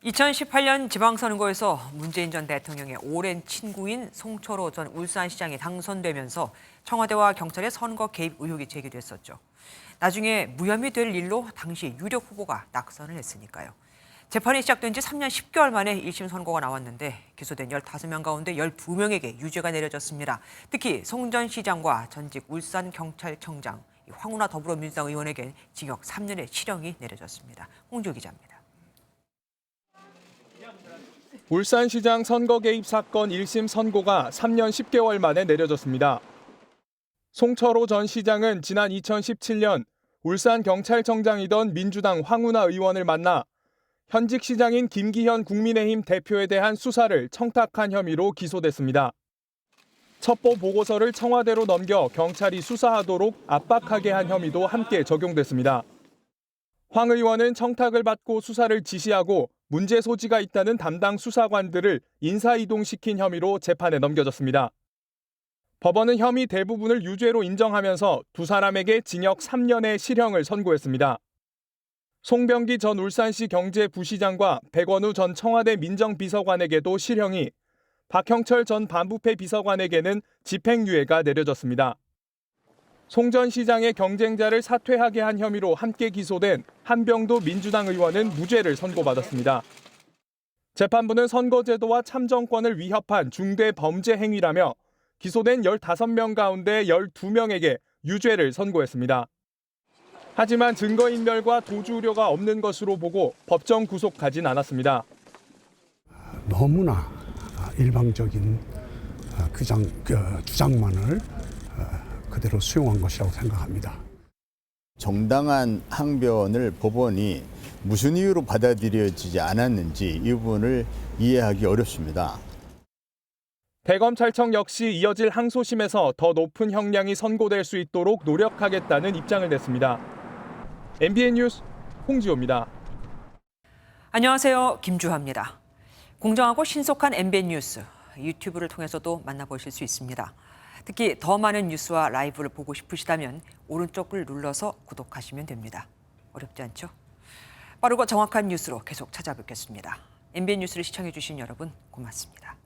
2018년 지방선거에서 문재인 전 대통령의 오랜 친구인 송철호 전 울산시장이 당선되면서 청와대와 경찰의 선거 개입 의혹이 제기됐었죠. 나중에 무혐의 될 일로 당시 유력 후보가 낙선을 했으니까요. 재판이 시작된 지 3년 10개월 만에 1심 선고가 나왔는데 기소된 15명 가운데 12명에게 유죄가 내려졌습니다. 특히 송 전 시장과 전직 울산경찰청장 황운하 더불어민주당 의원에겐 징역 3년의 실형이 내려졌습니다. 홍지호 기자입니다. 울산시장 선거 개입 사건 1심 선고가 3년 10개월 만에 내려졌습니다. 송철호 전 시장은 지난 2017년 울산경찰청장이던 민주당 황운하 의원을 만나 현직 시장인 김기현 국민의힘 대표에 대한 수사를 청탁한 혐의로 기소됐습니다. 첩보 보고서를 청와대로 넘겨 경찰이 수사하도록 압박하게 한 혐의도 함께 적용됐습니다. 황 의원은 청탁을 받고 수사를 지시하고 문제 소지가 있다는 담당 수사관들을 인사이동시킨 혐의로 재판에 넘겨졌습니다. 법원은 혐의 대부분을 유죄로 인정하면서 두 사람에게 징역 3년의 실형을 선고했습니다. 송병기 전 울산시 경제부시장과 백원우 전 청와대 민정비서관에게도 실형이, 박형철 전 반부패 비서관에게는 집행유예가 내려졌습니다. 송 전 시장의 경쟁자를 사퇴하게 한 혐의로 함께 기소된 한병도 민주당 의원은 무죄를 선고받았습니다. 재판부는 선거제도와 참정권을 위협한 중대 범죄 행위라며 기소된 15명 가운데 12명에게 유죄를 선고했습니다. 하지만 증거인멸과 도주 우려가 없는 것으로 보고 법정 구속하진 않았습니다. 너무나 일방적인 주장만을 그대로 수용한 것이라고 생각합니다. 정당한 항변을 법원이 무슨 이유로 받아들여지지 않았는지 이 부분을 이해하기 어렵습니다. 대검찰청 역시 이어질 항소심에서 더 높은 형량이 선고될 수 있도록 노력하겠다는 입장을 냈습니다. MBN 뉴스 홍지호입니다. 안녕하세요. 김주하입니다. 공정하고 신속한 MBN 뉴스, 유튜브를 통해서도 만나보실 수 있습니다. 특히 더 많은 뉴스와 라이브를 보고 싶으시다면 오른쪽을 눌러서 구독하시면 됩니다. 어렵지 않죠? 빠르고 정확한 뉴스로 계속 찾아뵙겠습니다. MBN 뉴스를 시청해주신 여러분 고맙습니다.